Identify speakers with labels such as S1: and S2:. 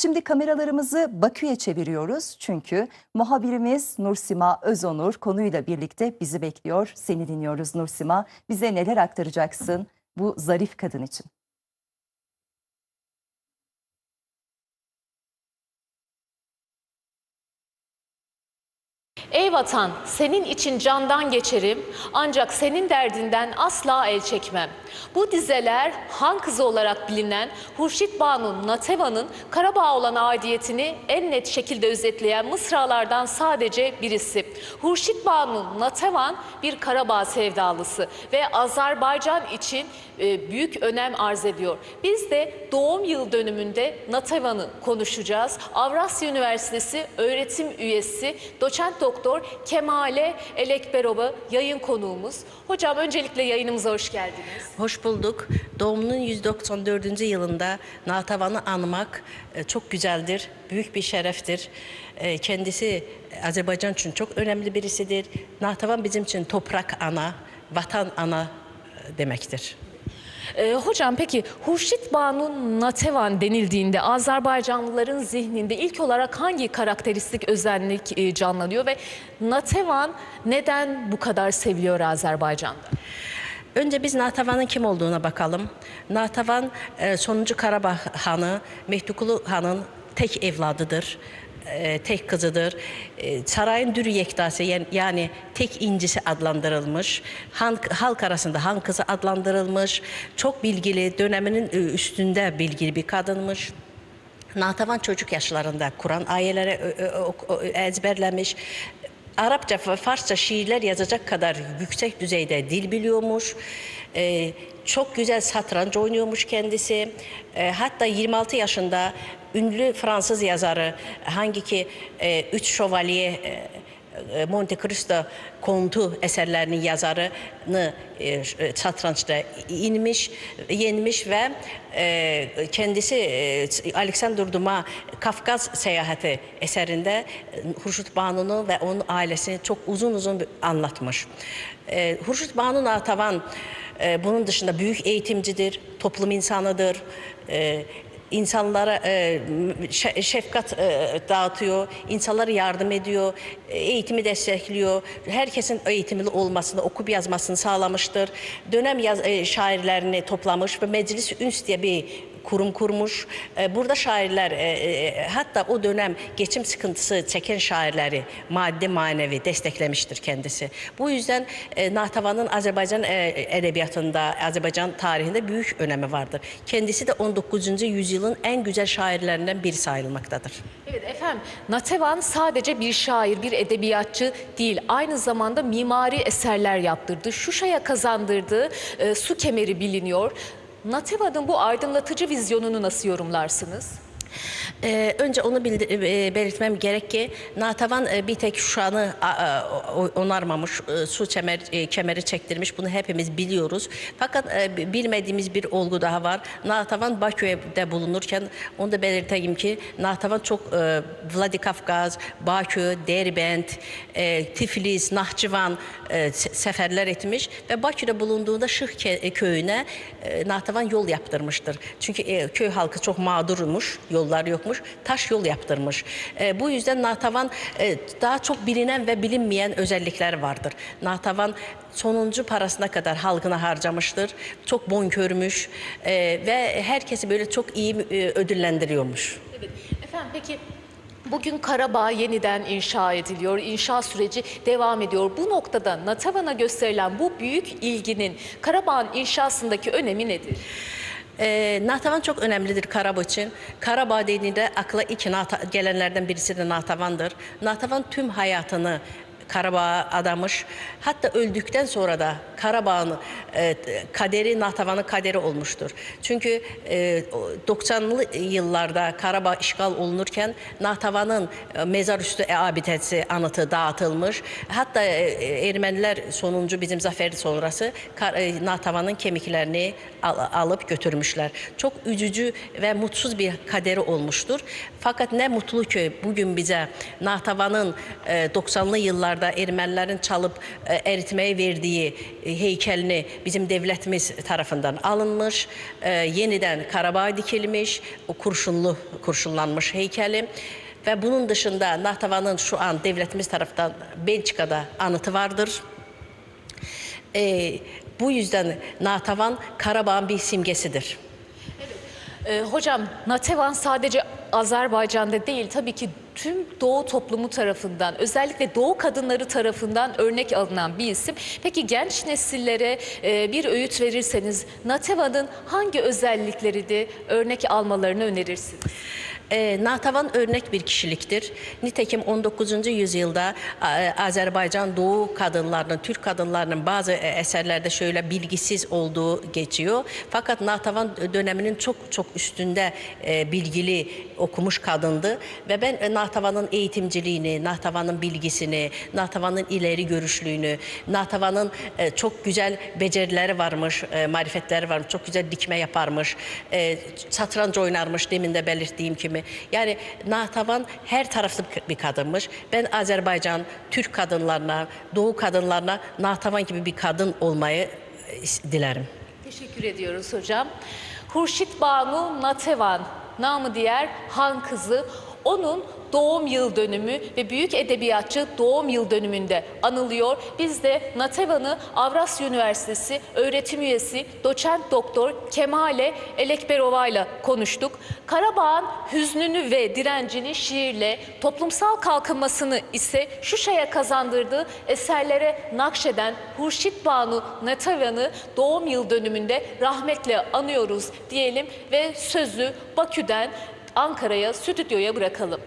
S1: Şimdi kameralarımızı Bakü'ye çeviriyoruz. Çünkü muhabirimiz Nursima Özonur konuyla birlikte bizi bekliyor. Seni dinliyoruz Nursima. Bize neler aktaracaksın bu zarif kadın için?
S2: Ey vatan, senin için candan geçerim, ancak senin derdinden asla el çekmem. Bu dizeler Han kızı olarak bilinen Hurşit Banu Nateva'nın Karabağ'a olan aidiyetini en net şekilde özetleyen mısralardan sadece birisi. Hurşit Banu Natevan bir Karabağ sevdalısı ve Azerbaycan için büyük önem arz ediyor. Biz de doğum yıl dönümünde Natevan'ı konuşacağız. Avrasya Üniversitesi öğretim üyesi doçent doktor Kemale Elekberova yayın konuğumuz. Hocam öncelikle yayınımıza hoş geldiniz.
S3: Hoş bulduk. Doğumunun 194. yılında Natavan'ı anmak çok güzeldir, büyük bir şereftir. Kendisi Azerbaycan için çok önemli birisidir. Natavan bizim için toprak ana, vatan ana demektir.
S2: Hocam peki Hurşit Banu Natevan denildiğinde Azerbaycanlıların zihninde ilk olarak hangi karakteristik özellik canlanıyor ve Natevan neden bu kadar seviliyor Azerbaycan'da?
S3: Önce biz Natavan'ın kim olduğuna bakalım. Natavan sonuncu Karabağ Hanı Mehdiqulu Han'ın tek evladıdır. Tek kızıdır. Sarayın dürü yektası yani tek incisi adlandırılmış. Halk arasında Han kızı adlandırılmış. Çok bilgili, döneminin üstünde bilgili bir kadınmış. Natavan çocuk yaşlarında Kur'an ayeleri ezberlemiş. Arapça ve Farsça şiirler yazacak kadar yüksek düzeyde dil biliyormuş. Çok güzel satranç oynuyormuş kendisi. Hatta 26 yaşında ünlü Fransız yazarı Üç Şövalye Monte Cristo Kontu eserlerinin yazarını satrançta yenmiş ve kendisi Alexander Dumas Kafkas Seyahati eserinde Hurşit Banu'nu ve onun ailesini çok uzun anlatmış. Hurşit Banu Natavan bunun dışında büyük eğitimcidir, toplum insanıdır. İnsanlara şefkat dağıtıyor, insanlara yardım ediyor, eğitimi destekliyor. Herkesin eğitimli olmasını, okuyup yazmasını sağlamıştır. Dönem şairlerini toplamış ve Meclis Üns diye bir kurum kurmuş. Burada şairler hatta o dönem geçim sıkıntısı çeken şairleri maddi manevi desteklemiştir kendisi. Bu yüzden Natavan'ın Azerbaycan edebiyatında, Azerbaycan tarihinde büyük önemi vardır. Kendisi de 19. yüzyılın en güzel şairlerinden biri sayılmaktadır.
S2: Evet efendim, Natevan sadece bir şair, bir edebiyatçı değil, aynı zamanda mimari eserler yaptırdı. Şuşa'ya kazandırdığı su kemeri biliniyor. Natevan'ın bu aydınlatıcı vizyonunu nasıl yorumlarsınız?
S3: Önce onu belirtmem gerek ki Natavan bir tek Şuşa'nı onarmamış, su kemeri çektirmiş. Bunu hepimiz biliyoruz. Fakat bilmediğimiz bir olgu daha var. Natavan Bakü'de bulunurken onu da belirteyim ki Natavan çok Vladikavkaz, Bakü, Derbent, Tiflis, Nahçıvan seferler etmiş ve Bakü'de bulunduğunda Şıx köyüne Natavan yol yaptırmıştır. Çünkü köy halkı çok mağdurmuş, yollar yokmuş, taş yol yaptırmış. Bu yüzden Natavan daha çok bilinen ve bilinmeyen özellikler vardır. Natavan sonuncu parasına kadar halkına harcamıştır. Çok bonkörmüş ve herkesi böyle çok iyi ödüllendiriyormuş.
S2: Evet. Efendim peki bugün Karabağ yeniden inşa ediliyor. İnşa süreci devam ediyor. Bu noktada Natavan'a gösterilen bu büyük ilginin Karabağ'ın inşasındaki önemi nedir?
S3: Natavan çok önemlidir Karabağ için. Karabağ dediğinde akla ilk gelenlerden birisi de Natavan'dır. Natavan tüm hayatını Karabağ'a adamış. Hatta öldükten sonra da Karabağ'ın kaderi Natavan'ın kaderi olmuştur. Çünkü 90'lı yıllarda Karabağ işgal olunurken Natavan'ın mezarüstü abidesi anıtı dağıtılmış. Hatta Ermeniler sonuncu bizim zaferi sonrası Natavan'ın kemiklerini alıp götürmüşler. Çok üzücü ve mutsuz bir kaderi olmuştur. Fakat ne mutlu ki bugün bize Natavan'ın 90'lı yıllar yıllarda ermənilərin çalıb əritməyə verdiyi heykəlini bizim devletimiz tarafından alınmış, yeniden Qarabağ dikilmiş, o kurşunlanmış heykeli. Ve bunun dışında Natavan'ın şu an devletimiz tarafından Belçika'da anıtı vardır. Bu yüzden Natavan Karabağ'ın bir simgesidir.
S2: Hocam, Natevan sadece Azerbaycan'da değil, tabii ki tüm Doğu toplumu tarafından, özellikle Doğu kadınları tarafından örnek alınan bir isim. Peki genç nesillere bir öğüt verirseniz Natevan'ın hangi özellikleri de örnek almalarını önerirsiniz?
S3: Natavan örnek bir kişiliktir. Nitekim 19. yüzyılda Azerbaycan Doğu kadınlarının, Türk kadınlarının bazı eserlerde şöyle bilgisiz olduğu geçiyor. Fakat Natavan döneminin çok üstünde bilgili okumuş kadındı. Ve ben Natavan'ın eğitimciliğini, Natavan'ın bilgisini, Natavan'ın ileri görüşlüğünü, Natavan'ın çok güzel becerileri varmış, marifetleri varmış, çok güzel dikme yaparmış, satranç oynarmış demin de belirttiğim gibi. Yani Natavan her taraflı bir kadınmış. Ben Azerbaycan, Türk kadınlarına, Doğu kadınlarına Natavan gibi bir kadın olmayı dilerim.
S2: Teşekkür ediyoruz hocam. Hurşit Banu Natevan, namı diğer Han kızı, onun doğum yıl dönümü ve büyük edebiyatçı doğum yıl dönümünde anılıyor. Biz de Natevan'ı Avrasya Üniversitesi öğretim üyesi doçent doktor Kemale Elekberova ile konuştuk. Karabağ'ın hüznünü ve direncini şiirle, toplumsal kalkınmasını ise Şuşa'ya kazandırdığı eserlere nakşeden Hurşit Banu Natevan'ı doğum yıl dönümünde rahmetle anıyoruz diyelim ve sözü Bakü'den Ankara'ya, stüdyoya bırakalım.